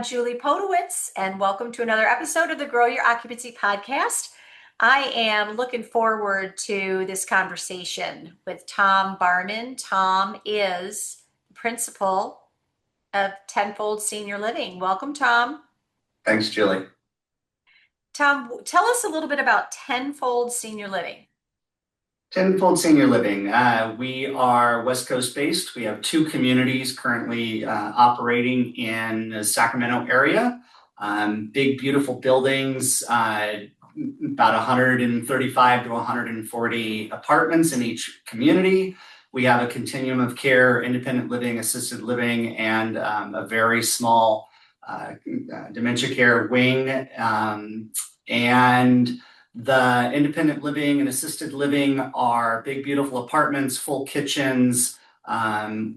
I'm Julie Podewitz, and welcome to another episode of the Grow Your Occupancy Podcast. I am looking forward to this conversation with Tom Bahrman. Tom is the principal of Tenfold Senior Living. Welcome, Tom. Thanks, Julie. Tom, tell us a little bit about Tenfold Senior Living. Tenfold Senior Living. We are West Coast based. We have two communities currently operating in the Sacramento area. Big, beautiful buildings, about 135 to 140 apartments in each community. We have a continuum of care, independent living, assisted living, and a very small dementia care wing. And the independent living and assisted living are big, beautiful apartments, full kitchens.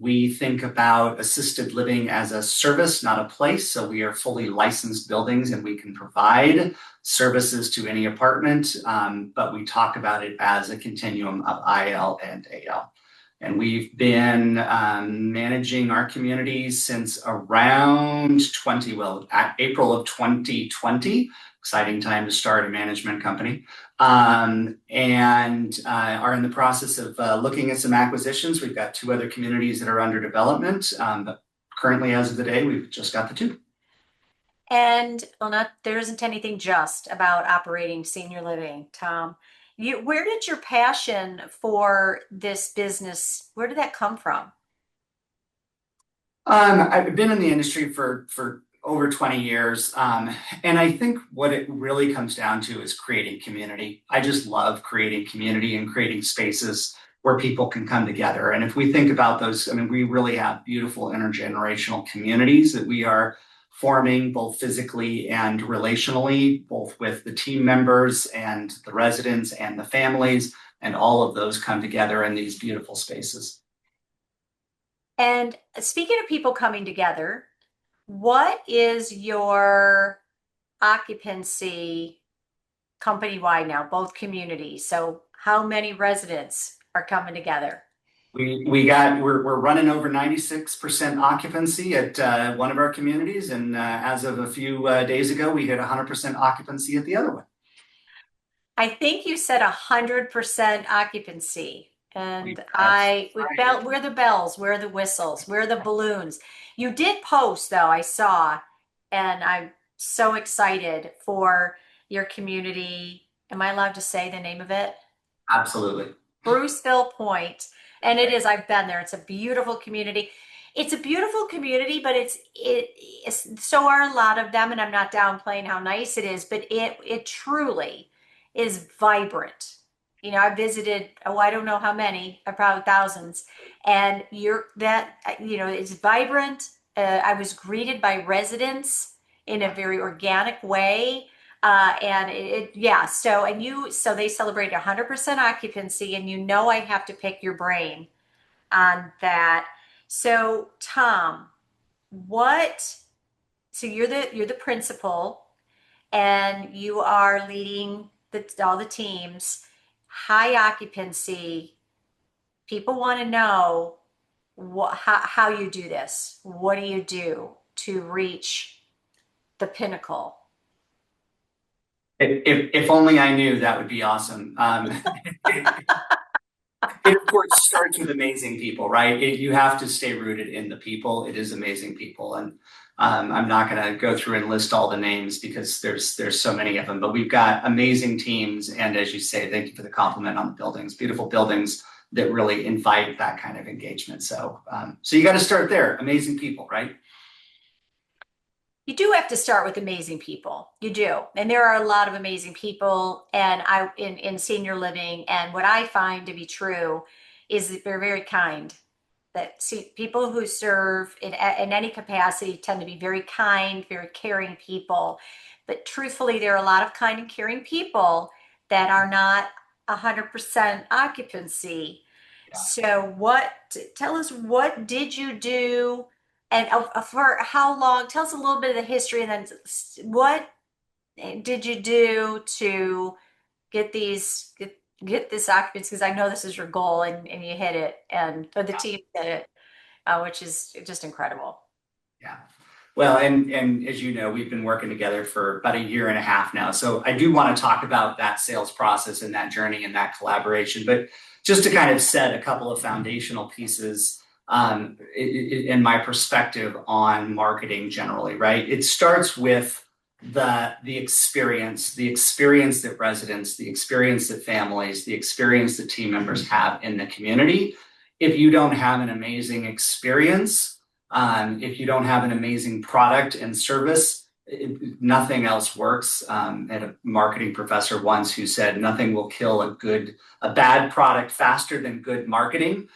We think about assisted living as a service, not a place. So we are fully licensed buildings and we can provide services to any apartment, but we talk about it as a continuum of IL and AL. And we've been managing our communities since around April of 2020. Exciting time to start a management company, and are in the process of looking at some acquisitions. We've got two other communities that are under development, but currently, as of the day, we've just got the two. And there isn't anything just about operating senior living, Tom. Where did your passion for this business, where did that come from? I've been in the industry for over 20 years. And I think what it really comes down to is creating community. I just love creating community and creating spaces where people can come together. And if we think about those, I mean, we really have beautiful intergenerational communities that we are forming both physically and relationally, both with the team members and the residents and the families, and all of those come together in these beautiful spaces. And speaking of people coming together, what is your occupancy company-wide now, both communities? So how many residents are coming together? We're running over 96% occupancy at one of our communities, and as of a few days ago, we hit 100% occupancy at the other one. I think you said 100% occupancy. And where are the bells? Where are the whistles? Where are the balloons? You did post, though, I saw, and I'm so excited for your community. Am I allowed to say the name of it? Absolutely. Bruceville Point. And it is, I've been there. It's a beautiful community. It's a beautiful community, but so are a lot of them, and I'm not downplaying how nice it is, but it truly is vibrant. I visited, oh, I don't know how many, probably thousands, and it's vibrant. I was greeted by residents in a very organic way. Yeah, so they celebrated 100% occupancy, and I have to pick your brain on that. So, Tom, what, so you're the principal and you are leading all the teams, high occupancy. People want to know how you do this. What do you do to reach the pinnacle? If only I knew, that would be awesome. It of course starts with amazing people, right? You have to stay rooted in the people. It is amazing people, and I'm not going to go through and list all the names because there's so many of them. But we've got amazing teams, and as you say, thank you for the compliment on the buildings. Beautiful buildings that really invite that kind of engagement. So you got to start there. Amazing people, right? You do have to start with amazing people. You do. And there are a lot of amazing people in senior living. And what I find to be true is that they're very kind. People who serve in any capacity tend to be very kind, very caring people. But truthfully, there are a lot of kind and caring people that are not 100% occupancy. Yeah. So tell us, what did you do? And for how long? Tell us a little bit of the history, and then what did you do to get this occupancy? Because I know this is your goal, and you hit it, and the team did it, which is just incredible. Yeah. Well, and as you know, we've been working together for about a year and a half now. So I do want to talk about that sales process and that journey and that collaboration. But just to kind of set a couple of foundational pieces in my perspective on marketing generally, right? It starts with the experience, that residents, the experience that families, the experience that team members have in the community. If you don't have an amazing experience, if you don't have an amazing product and service, nothing else works. I had a marketing professor once who said nothing will kill a bad product faster than good marketing.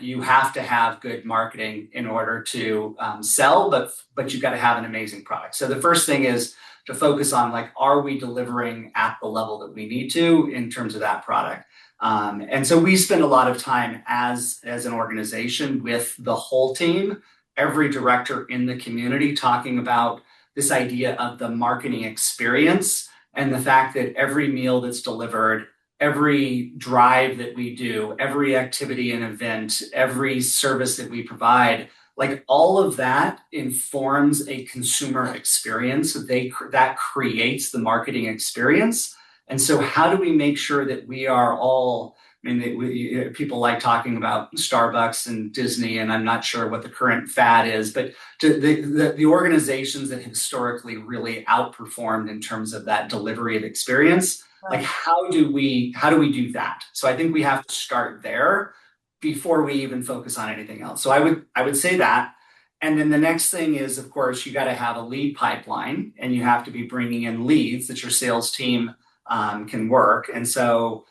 You have to have good marketing in order to sell, but you've got to have an amazing product. So the first thing is to focus on, like, are we delivering at the level that we need to in terms of that product? And so we spend a lot of time as an organization with the whole team, every director in the community, talking about this idea of the marketing experience and the fact that every meal that's delivered, every drive that we do, every activity and event, every service that we provide, like all of that informs a consumer experience. That creates the marketing experience. And so how do we make sure that we are all, I mean, people like talking about Starbucks and Disney, and I'm not sure what the current fad is, but the organizations that historically really outperformed in terms of that delivery of experience, like how do we do that? So I think we have to start there before we even focus on anything else. So I would say that. And then the next thing is, of course, you got to have a lead pipeline, and you have to be bringing in leads that your sales team can work. And so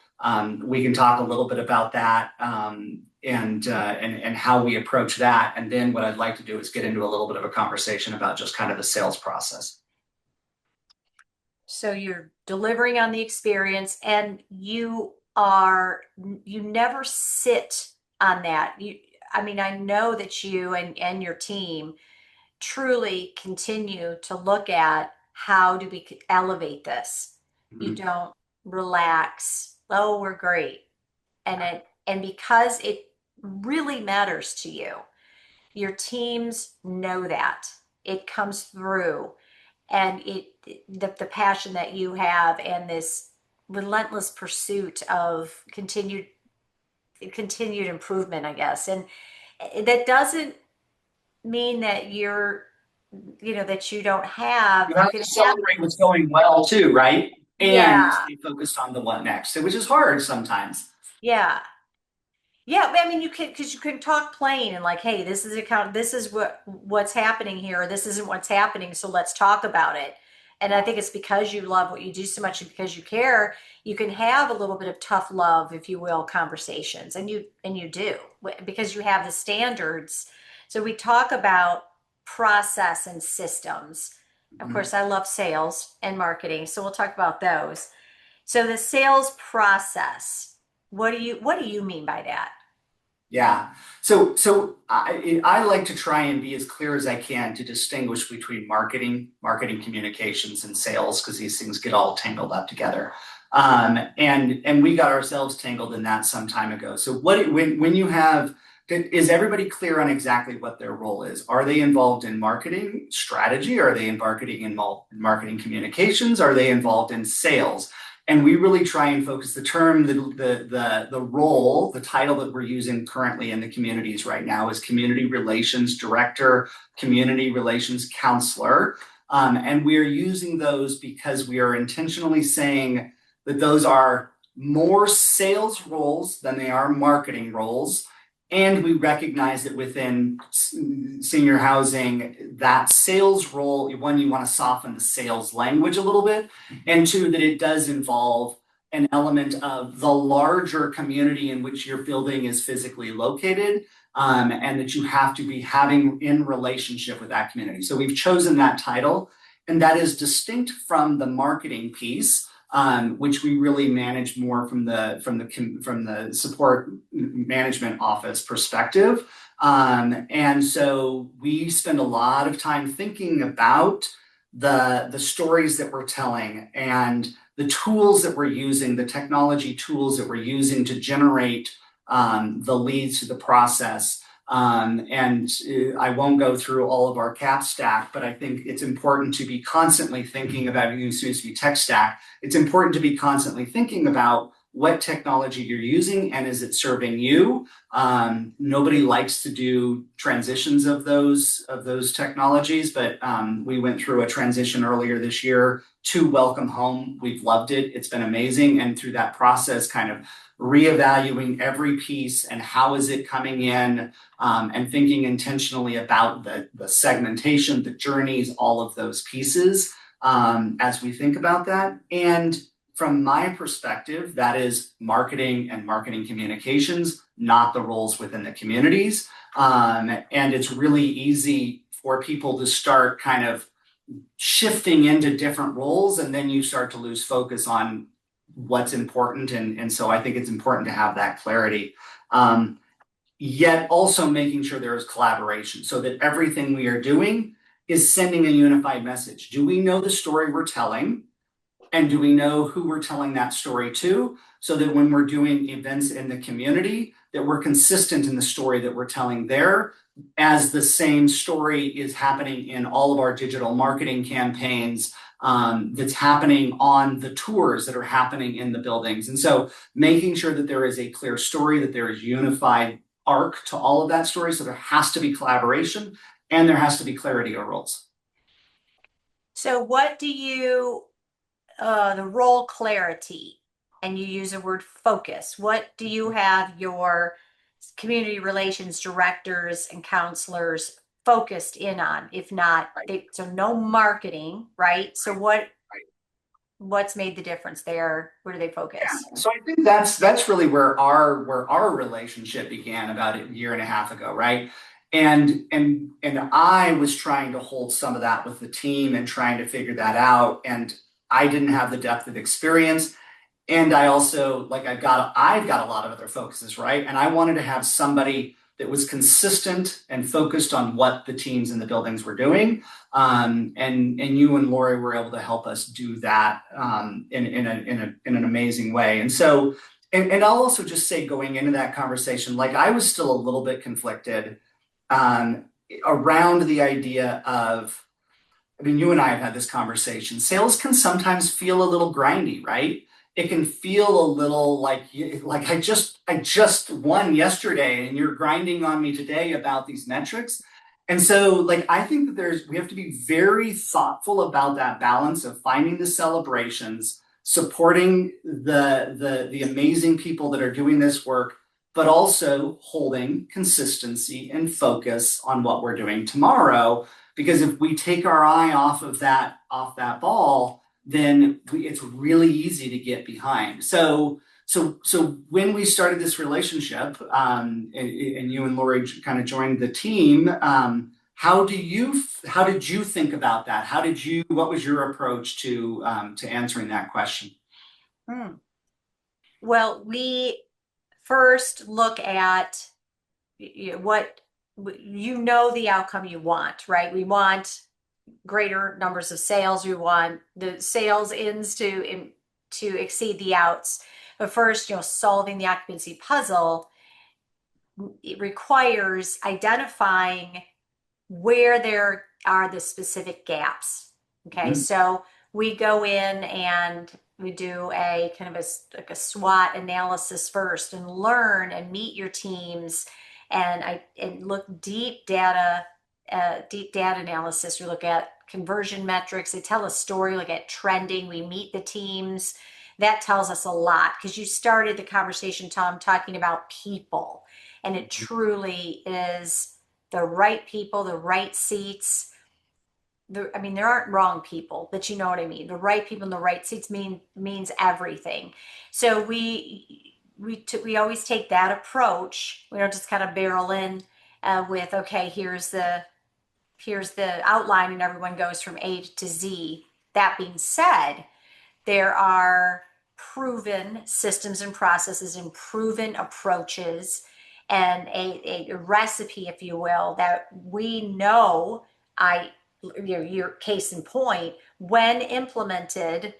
we can talk a little bit about that and how we approach that. And then what I'd like to do is get into a little bit of a conversation about just kind of the sales process. So you're delivering on the experience, and you never sit on that. I mean, I know that you and your team truly continue to look at how do we elevate this. You don't relax. Oh, we're great. And because it really matters to you, your teams know that. It comes through, and the passion that you have and this relentless pursuit of continued improvement, I guess. And that doesn't mean that that you don't have, You have to celebrate what's going well too, right? And yeah, stay focused on the what next, which is hard sometimes. yeah. Yeah, I mean, because you can talk plain and like, hey, this is what's happening here. This isn't what's happening, so let's talk about it. And I think it's because you love what you do so much and because you care, you can have a little bit of tough love, if you will, conversations, and you do because you have the standards. So we talk about process and systems. Of Mhm. course, I love sales and marketing, so we'll talk about those. So the sales process, what do you mean by that? Yeah. So I like to try and be as clear as I can to distinguish between marketing communications, and sales, because these things get all tangled up together. And we got ourselves tangled in that some time ago. So when you have, is everybody clear on exactly what their role is? Are they involved in marketing strategy? Are they in marketing communications? Are they involved in sales? And we really try and focus the term, the role, the title that we're using currently in the communities right now is Community Relations Director, Community Relations Counselor. And we're using those because we are intentionally saying that those are more sales roles than they are marketing roles. And we recognize that within senior housing, that sales role, one, you want to soften the sales language a little bit, and two, that it does involve an element of the larger community in which your building is physically located, and that you have to be having in relationship with that community. So we've chosen that title, and that is distinct from the marketing piece, which we really manage more from the support management office perspective. And so we spend a lot of time thinking about the stories that we're telling and the tools that we're using, the technology tools that we're using to generate the leads to the process. I won't go through all of our cap stack, but I think it's important to be constantly thinking about, excuse me, tech stack. It's important to be constantly thinking about what technology you're using and is it serving you. Nobody likes to do transitions of those technologies, but we went through a transition earlier this year to Welcome Home. We've loved it. It's been amazing. And through that process, kind of reevaluating every piece and how is it coming in, and thinking intentionally about the segmentation, the journeys, all of those pieces as we think about that. And from my perspective, that is marketing and marketing communications, not the roles within the communities. And it's really easy for people to start kind of shifting into different roles, and then you start to lose focus on what's important. And so I think it's important to have that clarity. Yet also making sure there is collaboration so that everything we are doing is sending a unified message. Do we know the story we're telling? And do we know who we're telling that story to? So that when we're doing events in the community, that we're consistent in the story that we're telling there, as the same story is happening in all of our digital marketing campaigns, that's happening on the tours that are happening in the buildings. And so making sure that there is a clear story, that there is unified arc to all of that story. So there has to be collaboration and there has to be clarity of roles. So what do you, the role clarity, and you use the word focus, what do you have your community relations directors and counselors focused in on? If not, so no marketing, right? So what's made the difference there? Where do they focus? Yeah. So I think that's really where our relationship began about a year and a half ago, right? And I was trying to hold some of that with the team and trying to figure that out. And I didn't have the depth of experience. And I also I've got a lot of other focuses, right? And I wanted to have somebody that was consistent and focused on what the teams in the buildings were doing. And you and Lori were able to help us do that in an amazing way. And so, and I'll also just say, going into that conversation, like, I was still a little bit conflicted around the idea of, I mean, you and I have had this conversation. Sales can sometimes feel a little grindy, right? It can feel a little like I just won yesterday and you're grinding on me today about these metrics. And so, like, I think that we have to be very thoughtful about that balance of finding the celebrations, supporting the amazing people that are doing this work, but also holding consistency and focus on what we're doing tomorrow. Because if we take our eye off that ball, then it's really easy to get behind. So when we started this relationship, and you and Lori kind of joined the team, how did you think about that? What was your approach to answering that question? Well, we first look at what the outcome you want, right? We want greater numbers of sales. We want the sales ins to exceed the outs. But first, solving the occupancy puzzle, it requires identifying where there are the specific gaps. Okay, so we go in and we do a kind of a SWOT analysis first, and learn and meet your teams, and look deep data analysis. We look at conversion metrics. They tell a story. Look at trending. We meet the teams. That tells us a lot, because you started the conversation, Tom, talking about people, and it truly is the right people, the right seats. I mean, there aren't wrong people, but you know what I mean. The right people in the right seats means everything. So we always take that approach. We don't just kind of barrel in with, okay, here's the outline, and everyone goes from A to Z. That being said, there are proven systems and processes and proven approaches, and a recipe, if you will, that we know, your case in point, when implemented,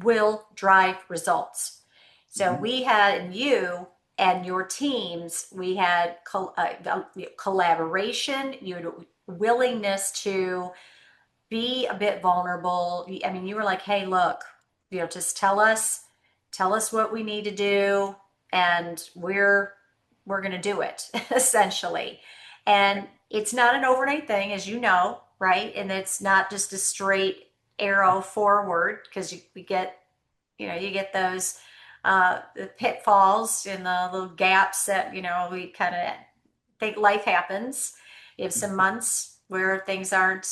will drive results. So we had, and you and your teams, we had collaboration, you had willingness to be a bit vulnerable. I mean, you were like, hey, look, just tell us what we need to do, and we're going to do it essentially. And it's not an overnight thing, as you know, right? And it's not just a straight arrow forward, because we get, you get those the pitfalls and the little gaps that, we kind of think life happens. You have some months where things aren't,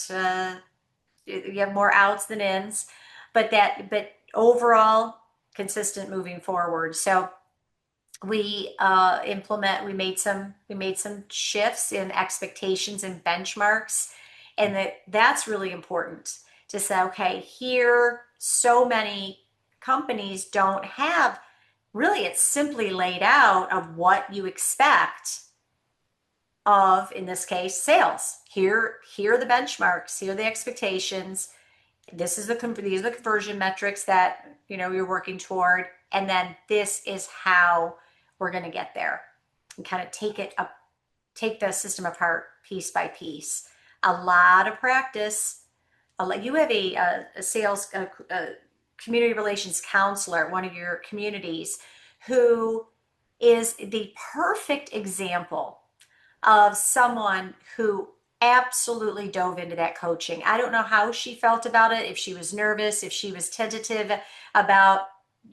you have more outs than ins, but overall consistent moving forward. So we made some shifts in expectations and benchmarks, and that's really important to say, okay, here so many companies don't have, really, it's simply laid out of what you expect of, in this case, sales. Here are the benchmarks, here are the expectations. These are the conversion metrics that you're working toward, and then this is how we're going to get there. And kind of take the system apart piece by piece. A lot of practice. You have a sales community relations counselor at one of your communities who is the perfect example of someone who absolutely dove into that coaching. I don't know how she felt about it, if she was nervous, if she was tentative about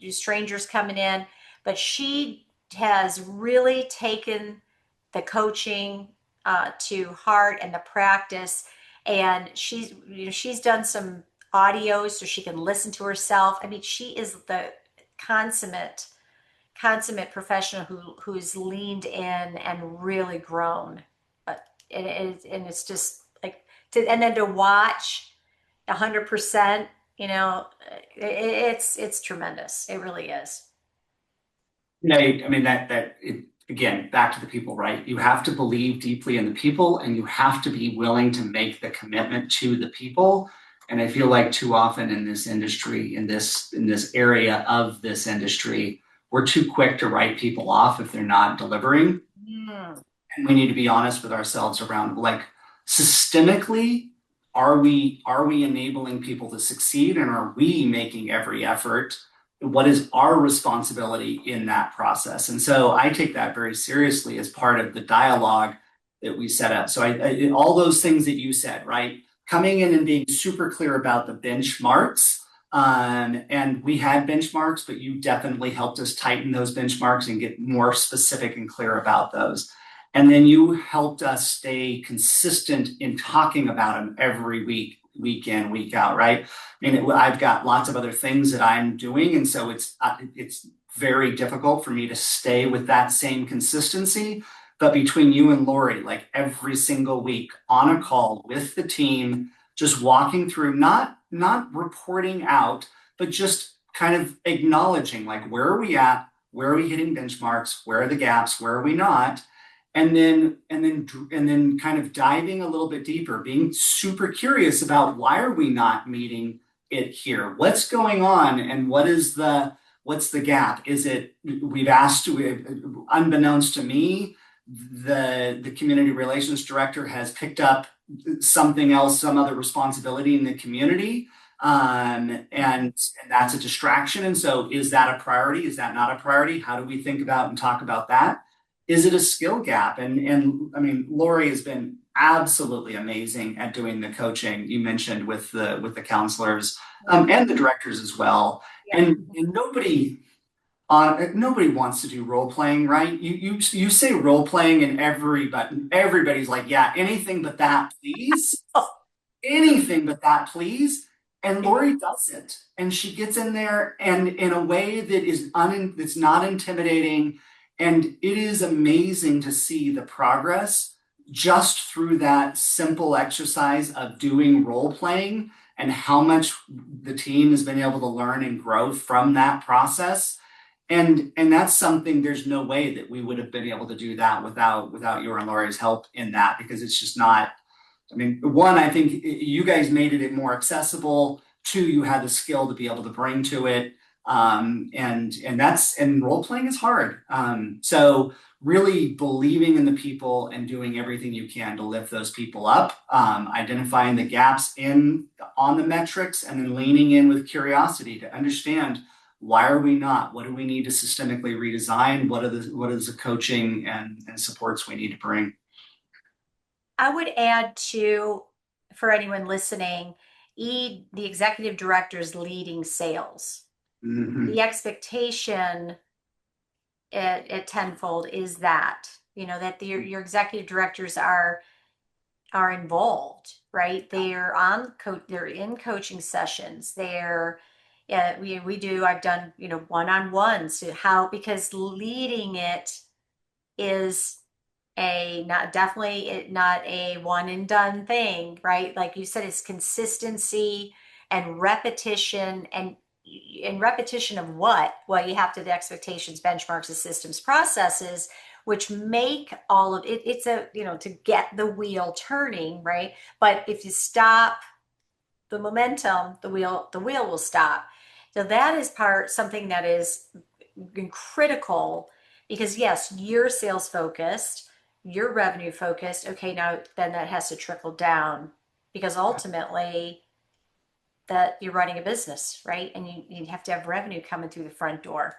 strangers coming in, but she has really taken the coaching to heart, and the practice. And she's done some audios so she can listen to herself. I mean, she is the consummate professional who's leaned in and really grown. And it's just like and then to watch 100%, it's tremendous. It really is. No, I mean again, back to the people, right? You have to believe deeply in the people, and you have to be willing to make the commitment to the people. And I feel like too often in this industry, in this area of this industry, we're too quick to write people off if they're not delivering. Mm. And we need to be honest with ourselves around, like, systemically, are we enabling people to succeed, and are we making every effort? What is our responsibility in that process? And so I take that very seriously as part of the dialogue that we set up. So all those things that you said, right? Coming in and being super clear about the benchmarks. And we had benchmarks, but you definitely helped us tighten those benchmarks and get more specific and clear about those. And then you helped us stay consistent in talking about them every week, week in, week out, right? I mean, I've got lots of other things that I'm doing, and so it's very difficult for me to stay with that same consistency. But between you and Lori, like every single week on a call with the team, just walking through, not reporting out, but just kind of acknowledging, like, where are we at? Where are we hitting benchmarks? Where are the gaps? Where are we not? And then kind of diving a little bit deeper, being super curious about, why are we not meeting it here? What's going on, and what's the gap? Is it, unbeknownst to me, the community relations director has picked up something else, some other responsibility in the community, and that's a distraction. And so, is that a priority? Is that not a priority? How do we think about and talk about that? Is it a skill gap? And I mean, Lori has been absolutely amazing at doing the coaching you mentioned with the counselors, and the directors as well. Yeah. And nobody wants to do role playing, right? You say role playing, and everybody's like, yeah, anything but that, please. Anything but that, please. And Lori does it, and she gets in there, and in a way that is that's not intimidating. And it is amazing to see the progress just through that simple exercise of doing role playing, and how much the team has been able to learn and grow from that process. And that's something, there's no way that we would have been able to do that without your and Lori's help in that, because it's just not, I mean, one, I think you guys made it more accessible. Two, you had the skill to be able to bring to it. And role playing is hard. So really believing in the people and doing everything you can to lift those people up, identifying the gaps in on the metrics, and then leaning in with curiosity to understand why are we not? What do we need to systemically redesign? What is the coaching and supports we need to bring? I would add to, for anyone listening, the executive director is leading sales. The Mhm. expectation at Tenfold is that, that your executive directors are involved, right? They're in coaching sessions. We do, I've done, one-on-ones to how, because leading it is not a one and done thing, right? Like you said, it's consistency and repetition, and repetition of what? Well, you have to the expectations, benchmarks, the systems, processes, which make all of it. It's to get the wheel turning, right? But if you stop the momentum, the wheel will stop. So that is something that is critical, because yes, you're sales focused, you're revenue focused. Okay, now then that has to trickle down, because ultimately that you're running a business, right? And you have to have revenue coming through the front door.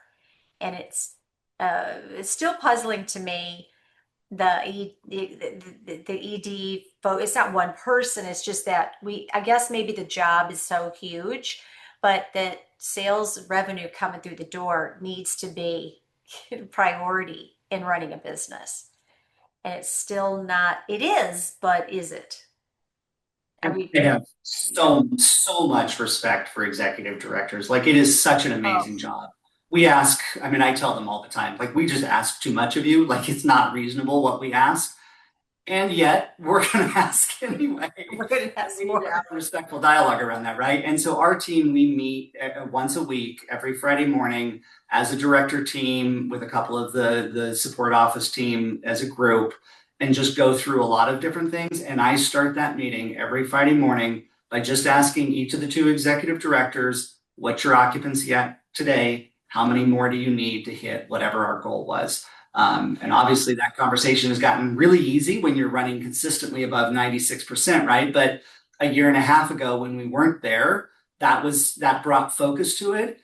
And it's still puzzling to me, the ED it's not one person. It's just that I guess maybe the job is so huge, but that sales revenue coming through the door needs to be priority in running a business. And it's still not, it is, but is it? Are we, I have so much respect for executive directors. Like it is such an oh, amazing job. We ask, I mean, I tell them all the time, like we just ask too much of you. Like it's not reasonable what we ask. And yet we're going to ask anyway. we're going to And ask we need to have more. a respectful dialogue around that, right? And so our team, we meet once a week, every Friday morning as a director team with a couple of the support office team as a group, and just go through a lot of different things. And I start that meeting every Friday morning by just asking each of the two executive directors, what's your occupancy at today? How many more do you need to hit whatever our goal was? And obviously, that conversation has gotten really easy when you're running consistently above 96%, right? But a year and a half ago, when we weren't there, that brought focus to it.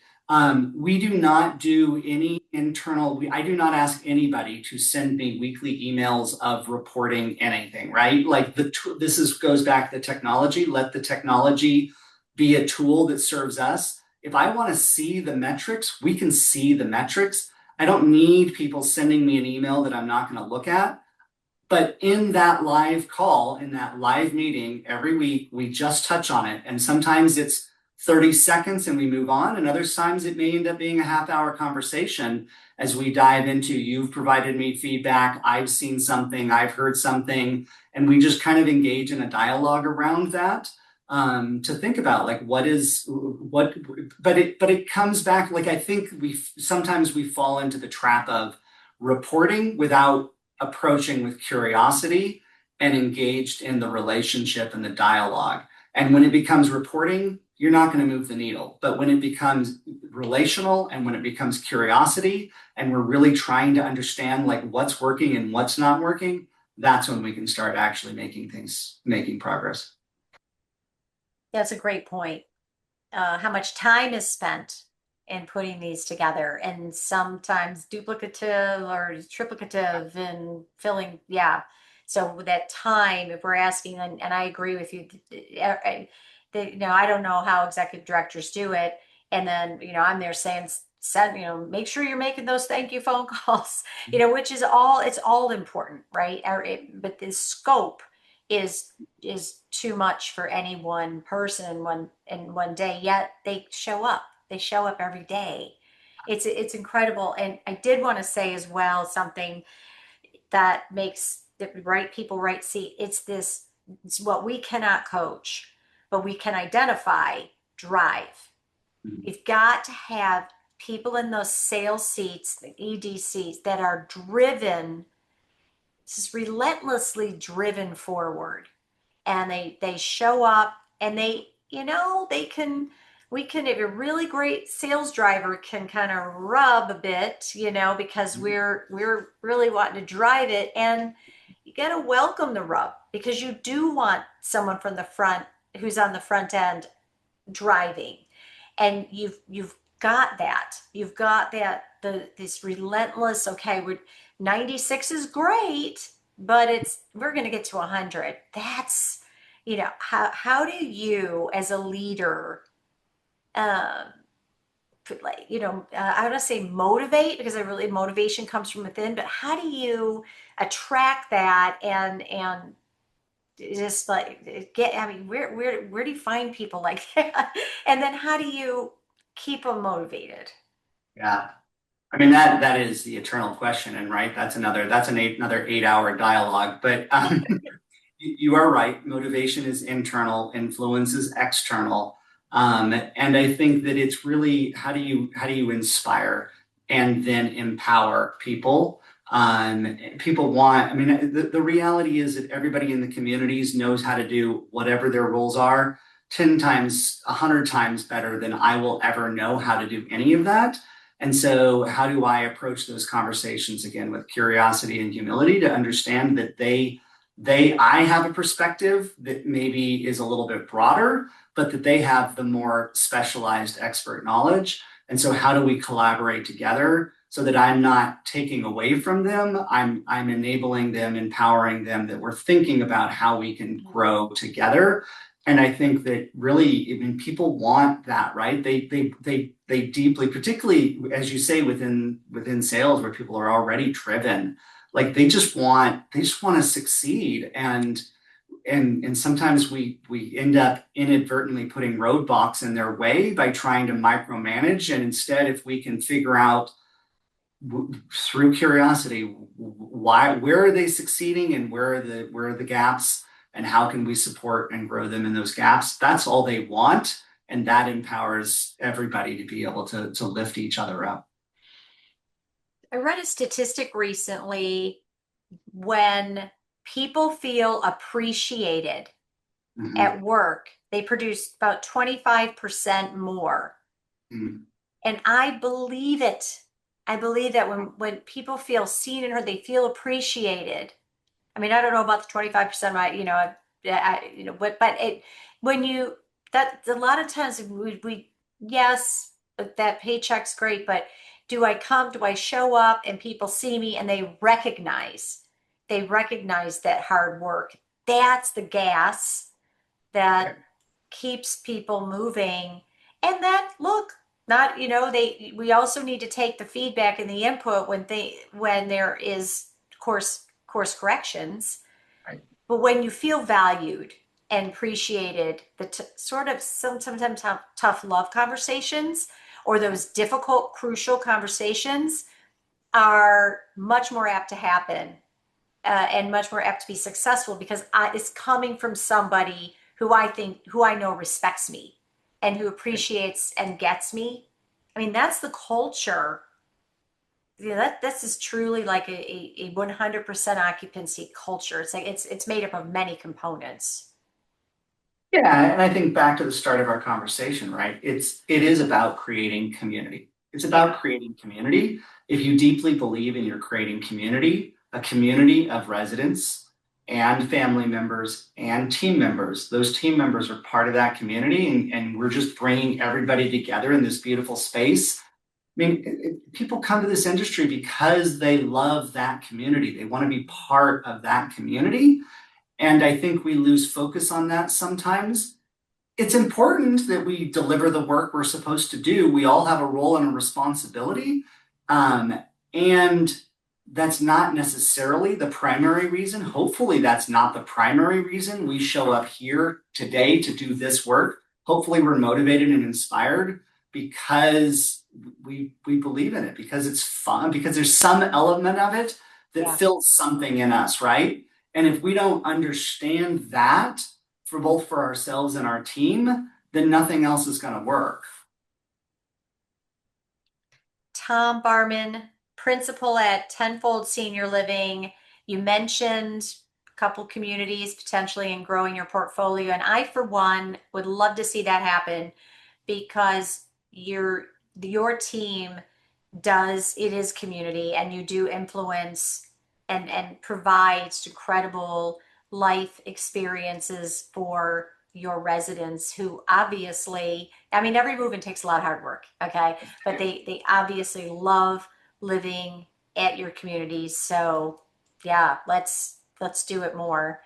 We do not do any internal. I do not ask anybody to send me weekly emails of reporting anything, right? Like goes back to the technology. Let the technology be a tool that serves us. If I want to see the metrics, we can see the metrics. I don't need people sending me an email that I'm not going to look at. But in that live call, in that live meeting every week, we just touch on it. And sometimes it's 30 seconds and we move on. And other times it may end up being a half-hour conversation as we dive into, you've provided me feedback, I've seen something, I've heard something, and we just kind of engage in a dialogue around that. To think about like but it comes back, like I think we fall into the trap of reporting without approaching with curiosity and engaged in the relationship and the dialogue. And when it becomes reporting, you're not going to move the needle. But when it becomes relational and when it becomes curiosity and we're really trying to understand like what's working and what's not working, that's when we can start actually making progress. That's a great point. How much time is spent in putting these together, and sometimes duplicative or triplicative and filling. Yeah. So that time, if we're asking, and I agree with you, I don't know how executive directors do it. And then, I'm there saying, send, make sure you're making those thank you phone calls, which is it's all important, right? But the scope is too much for any one person in one day, yet they show up every day. It's incredible. And I did want to say as well something that makes the right people right seat. It's what we cannot coach, but we can identify: drive. You've got to have people in those sales seats, the ED seats, that are driven, just relentlessly driven forward. And they show up, and they can we can, if a really great sales driver can kind of rub a bit, because we're really wanting to drive it. And you got to welcome the rub, because you do want someone from the front who's on the front end driving. And you've got that. You've got that this relentless, okay, we're 96 is great, but we're going to get to 100. That's, how do you as a leader, um like, I want to say motivate, because I really, motivation comes from within, but how do you attract that and just like get, I mean, where do you find people like that? And then how do you keep them motivated? Yeah. I mean, that is the eternal question, and right, another 8-hour dialogue. But you are right. Motivation is internal, influence is external, and I think that it's really how do you inspire and then empower people. People want. I mean, the reality is that everybody in the communities knows how to do whatever their roles are 10 times, 100 times better than I will ever know how to do any of that. And so, how do I approach those conversations again with curiosity and humility to understand that I have a perspective that maybe is a little bit broader, but that they have the more specialized expert knowledge. And so, how do we collaborate together so that I'm not taking away from them? I'm enabling them, empowering them, that we're thinking about how we can grow together. And I think that really, I mean, people want that, right? They deeply, particularly as you say, within sales, where people are already driven, like they just want to succeed. And sometimes we end up inadvertently putting roadblocks in their way by trying to micromanage. And instead, if we can figure out through curiosity where are they succeeding, and where are the gaps, and how can we support and grow them in those gaps, that's all they want. And that empowers everybody to be able to lift each other up. I read a statistic recently: when people feel appreciated Mhm. at work, they produce about 25% more. Mhm. And I believe it. I believe that when people feel seen and heard, they feel appreciated. I mean, I don't know about the 25%, right? But when you, that a lot of times yes, that paycheck's great, but do I show up and people see me and they recognize that hard work? That's the gas that keeps people moving. And then look, not, we also need to take the feedback and the input when there is course corrections. Right. But when you feel valued and appreciated, the sort of sometimes tough love conversations, or those difficult, crucial conversations, are much more apt to happen, and much more apt to be successful, because it's coming from somebody who I know respects me and who Right. appreciates and gets me. I mean, that's the culture. That this is truly like a 100% occupancy culture. It's like it's made up of many components. Yeah, and I think back to the start of our conversation, right? It is about creating community. It's Yeah. about creating community. If you deeply believe in your creating community, a community of residents and family members and team members, those team members are part of that community, and we're just bringing everybody together in this beautiful space. I mean, people come to this industry because they love that community. They want to be part of that community. And I think we lose focus on that sometimes. It's important that we deliver the work we're supposed to do. We all have a role and a responsibility. Um, and that's not necessarily the primary reason. Hopefully, that's not the primary reason we show up here today to do this work. Hopefully, we're motivated and inspired because we believe in it, because it's fun, because there's some element of it that Yeah. fills something in us, right? And if we don't understand that for ourselves and our team, then nothing else is going to work. Tom Bahrman, principal at Tenfold Senior Living. You mentioned a couple communities potentially in growing your portfolio. And I, for one, would love to see that happen, because your team it is community, and you do influence and provides incredible life experiences for your residents, who obviously, I mean, every move-in takes a lot of hard work, okay, but they obviously love living at your communities. So yeah, let's do it more.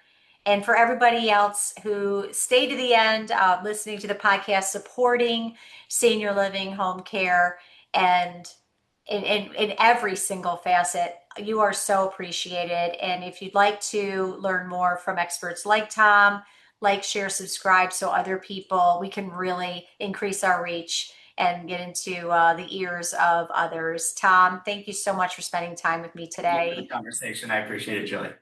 And for everybody else who stayed to the end, listening to the podcast, supporting senior living, home care, and in every single facet, you are so appreciated. And if you'd like to learn more from experts like Tom, like, share, subscribe, so other people, we can really increase our reach and get into the ears of others. Tom, thank you so much for spending time with me Thank you for the today. conversation. I appreciate it, Julie.